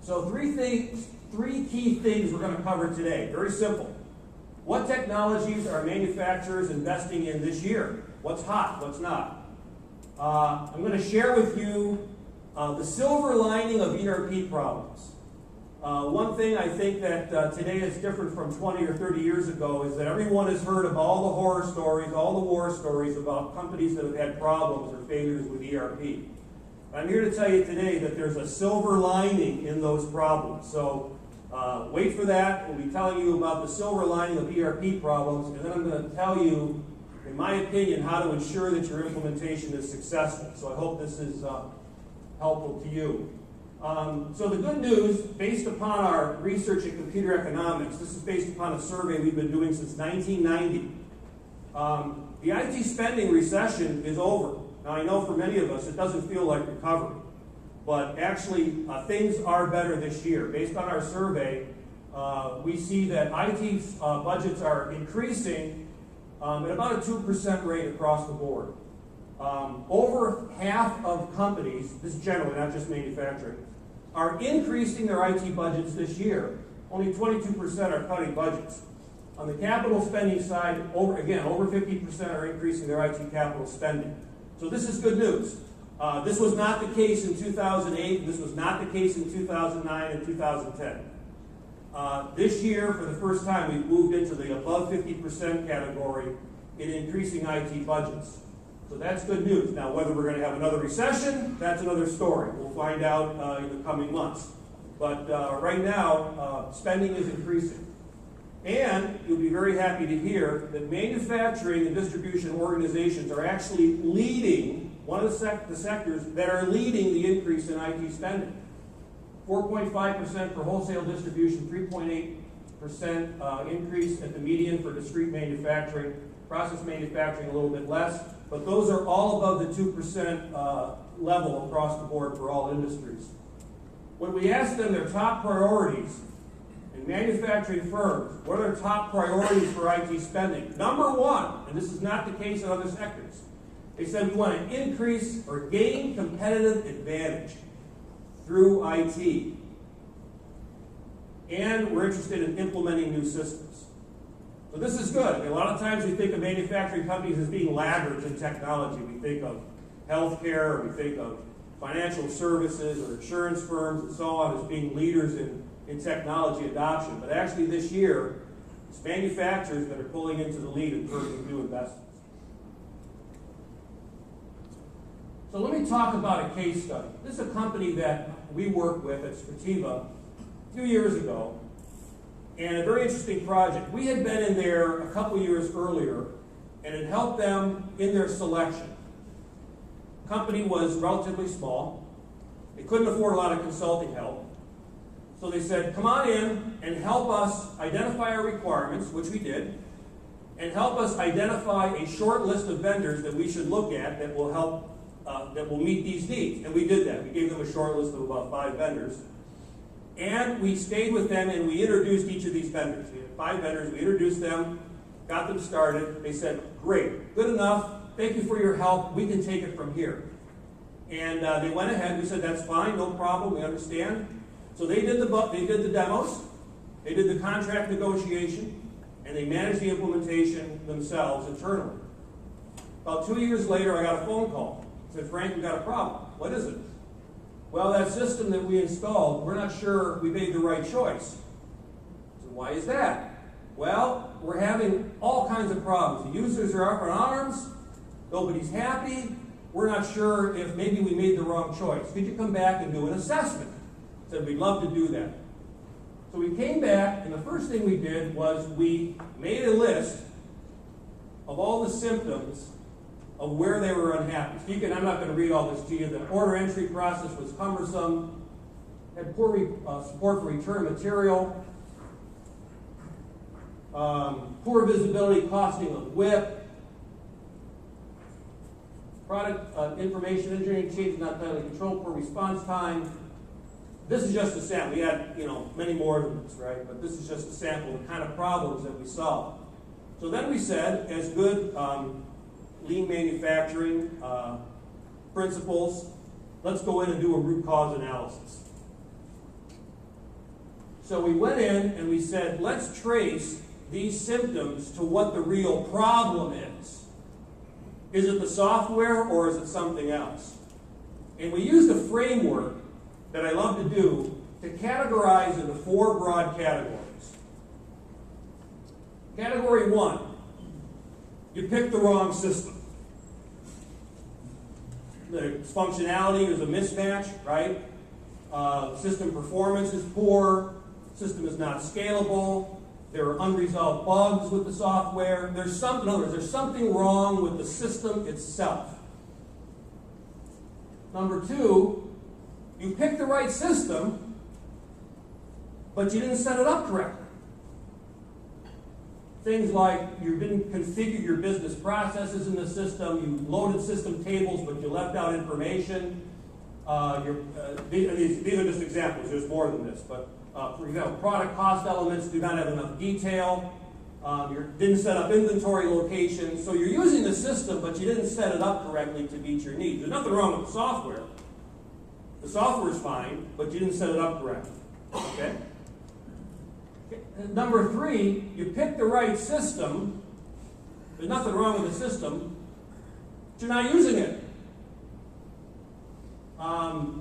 So three key things we're going to cover today. Very simple. What technologies are manufacturers investing in this year? What's hot? What's not? I'm going to share with you the silver lining of ERP problems. One thing I think that today is different from 20 or 30 years ago is that everyone has heard of all the horror stories, all the war stories about companies that have had problems or failures with ERP. I'm here to tell you today that there's a silver lining in those problems. So wait for that. We'll be telling you about the silver lining of ERP problems, and then I'm going to tell you, in my opinion, how to ensure that your implementation is successful. So I hope this is helpful to you. So the good news, based upon our research in computer economics, this is based upon a survey we've been doing since 1990. The IT spending recession is over. Now I know for many of us it doesn't feel like recovery, but actually things are better this year. Based on our survey, we see that IT budgets are increasing at about a 2% rate across the board. Over half of companies, this is generally not just manufacturing, are increasing their IT budgets this year. Only 22% are cutting budgets. On the capital spending side, over 50% are increasing their IT capital spending. So this is good news. This was not the case in 2008. This was not the case in 2009 and 2010. This year, for the first time, we've moved into the above 50% category in increasing IT budgets. So that's good news. Now, whether we're going to have another recession, that's another story. We'll find out in the coming months. But right now, spending is increasing. And you'll be very happy to hear that manufacturing and distribution organizations are actually leading, one of the sectors that are leading the increase in IT spending. 4.5% for wholesale distribution, 3.8% increase at the median for discrete manufacturing, process manufacturing a little bit less. But those are all above the 2% level across the board for all industries. When we ask them their top priorities in manufacturing firms, what are their top priorities for IT spending? Number one, and this is not the case in other sectors, they said we want to increase or gain competitive advantage through IT. And we're interested in implementing new systems. So this is good. I mean, a lot of times we think of manufacturing companies as being laggards in technology. We think of healthcare, or we think of financial services or insurance firms and so on as being leaders in technology adoption. But actually this year, it's manufacturers that are pulling into the lead in terms of new investments. So let me talk about a case study. This is a company that we work with at Strativa a few years ago. And a very interesting project. We had been in there a couple years earlier and had helped them in their selection. The company was relatively small. They couldn't afford a lot of consulting help. So they said, come on in and help us identify our requirements, which we did, and help us identify a short list of vendors that we should look at that will help, that will meet these needs. And we did that. We gave them a short list of about 5 vendors. And we stayed with them and we introduced each of these vendors. We had 5 vendors, we introduced them, got them started. They said, great, good enough, thank you for your help, we can take it from here. And they went ahead, we said, that's fine, no problem, we understand. So they did the demos, they did the contract negotiation, and they managed the implementation themselves internally. About 2 years later, I got a phone call. I said, Frank, we've got a problem. What is it? Well, that system that we installed, we're not sure we made the right choice. So why is that? Well, we're having all kinds of problems. The users are up in arms, nobody's happy, we're not sure if maybe we made the wrong choice. Could you come back and do an assessment? I said, we'd love to do that. So we came back, and the first thing we did was we made a list of all the symptoms of where they were unhappy. So I'm not going to read all this to you. The order entry process was cumbersome, had poor support for return material, poor visibility costing of WIP, product information engineering changes not tightly controlled, poor response time. This is just a sample. We had many more than this, right? But this is just a sample of the kind of problems that we solved. So then we said, as good lean manufacturing principles, let's go in and do a root cause analysis. So we went in and we said, let's trace these symptoms to what the real problem is. Is it the software or is it something else? And we used a framework that I love to do to categorize into 4 broad categories. Category 1, you picked the wrong system. The functionality is a mismatch, right? System performance is poor. System is not scalable. There are unresolved bugs with the software. In other words, there's something wrong with the system itself. Number 2, you picked the right system, but you didn't set it up correctly. Things like you didn't configure your business processes in the system, you loaded system tables, but you left out information. These are just examples, there's more than this, but for example, product cost elements do not have enough detail. You didn't set up inventory locations. So you're using the system, but you didn't set it up correctly to meet your needs. There's nothing wrong with the software. The software is fine, but you didn't set it up correctly. Okay? Number 3, you picked the right system. There's nothing wrong with the system, but you're not using it.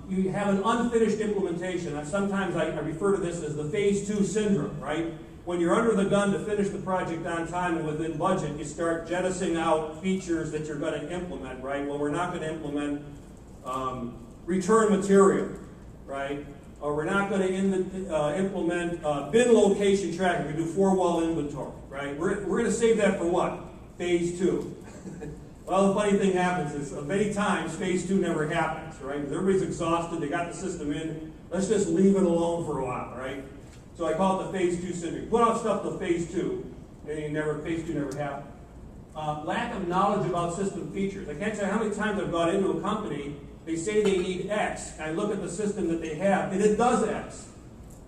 You have an unfinished implementation. Sometimes I refer to this as the phase 2 syndrome, right? When you're under the gun to finish the project on time and within budget, you start jettisoning out features that you're going to implement, right? Well, we're not going to implement return material, right? Or we're not going to implement bin location tracking. We do 4-wall inventory, right? We're going to save that for what? Phase 2. Well, the funny thing happens is many times phase 2 never happens, right? Because everybody's exhausted, they got the system in, let's just leave it alone for a while, right? So I call it the phase 2 syndrome. Put off stuff to phase 2, and phase 2 never happened. Lack of knowledge about system features. I can't tell you how many times I've gone into a company, they say they need X, and I look at the system that they have, and it does X,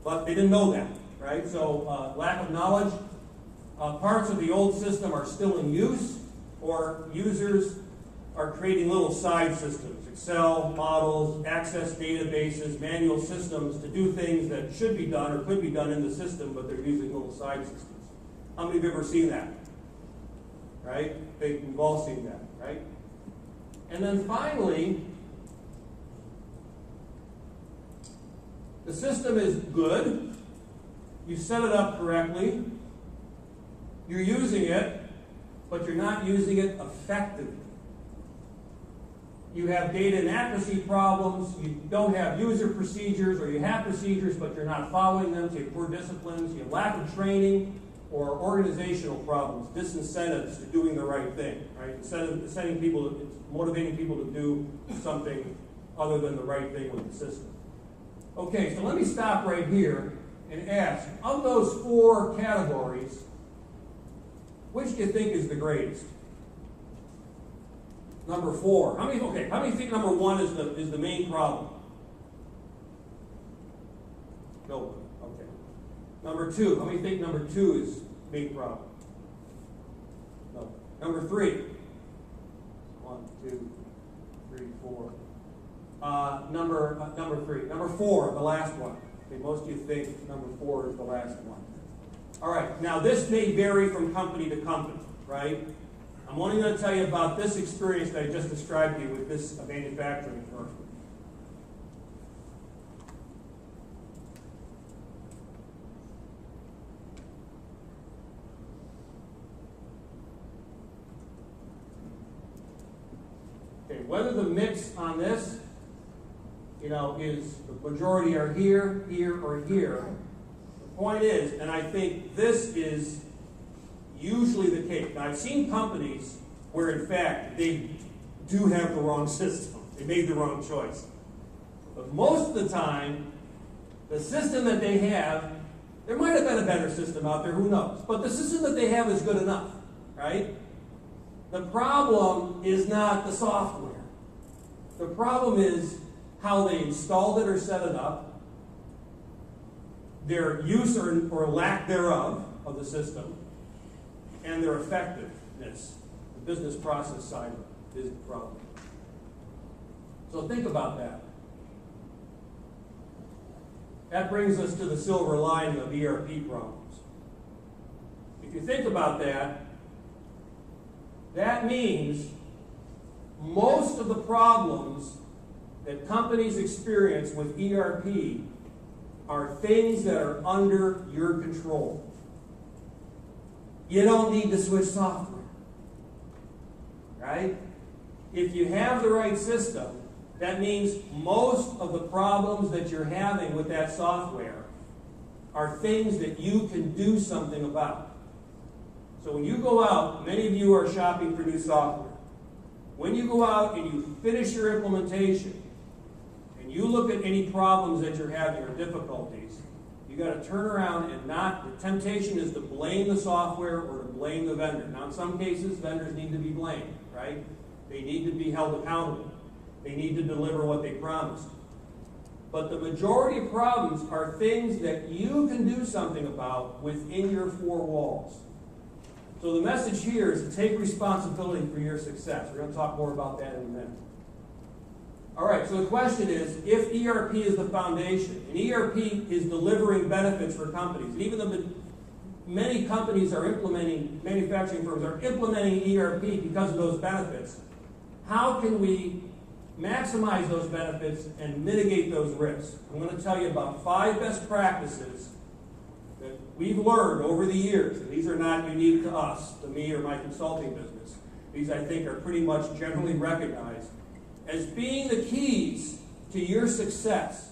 but they didn't know that, right? So lack of knowledge. Parts of the old system are still in use, or users are creating little side systems, Excel, models, access databases, manual systems to do things that should be done or could be done in the system, but they're using little side systems. How many of you have ever seen that? Right? We've all seen that, right? And then finally, the system is good. You set it up correctly. You're using it, but you're not using it effectively. You have data inaccuracy problems, you don't have user procedures, or you have procedures but you're not following them, so you have poor disciplines, you have lack of training, or organizational problems, disincentives to doing the right thing, right? Motivating people to do something other than the right thing with the system. Okay, so let me stop right here and ask, of those 4 categories, which do you think is the greatest? Number 4. How many think number 1 is the main problem? No. Okay. Number 2. How many think number 2 is the main problem? No. Number 3. 1, 2, 3, 4. Number 3. Number 4, the last one. Okay, most of you think number 4 is the last one. All right. Now this may vary from company to company, right? I'm only going to tell you about this experience that I just described to you with this manufacturing firm. Okay, whether the mix on this, is the majority are here, here, or here. The point is, and I think this is usually the case. Now, I've seen companies where, in fact, they do have the wrong system. They made the wrong choice. But most of the time, the system that they have, there might have been a better system out there, who knows? But the system that they have is good enough, right? The problem is not the software. The problem is how they installed it or set it up, their use or lack thereof of the system, and their effectiveness. The business process side of it is the problem. So think about that. That brings us to the silver lining of ERP problems. If you think about that, that means most of the problems that companies experience with ERP are things that are under your control. You don't need to switch software, right? If you have the right system, that means most of the problems that you're having with that software are things that you can do something about. So when you go out, many of you are shopping for new software. When you go out and you finish your implementation, and you look at any problems that you're having or difficulties, you got to turn around and the temptation is to blame the software or to blame the vendor. Now in some cases, vendors need to be blamed, right? They need to be held accountable. They need to deliver what they promised. But the majority of problems are things that you can do something about within your four walls. So the message here is to take responsibility for your success. We're going to talk more about that in a minute. All right, so the question is, if ERP is the foundation, and ERP is delivering benefits for companies, and even though many companies are implementing, manufacturing firms are implementing ERP because of those benefits, how can we maximize those benefits and mitigate those risks? I'm going to tell you about 5 best practices that we've learned over the years, and these are not unique to us, to me or my consulting business. These, I think, are pretty much generally recognized as being the keys to your success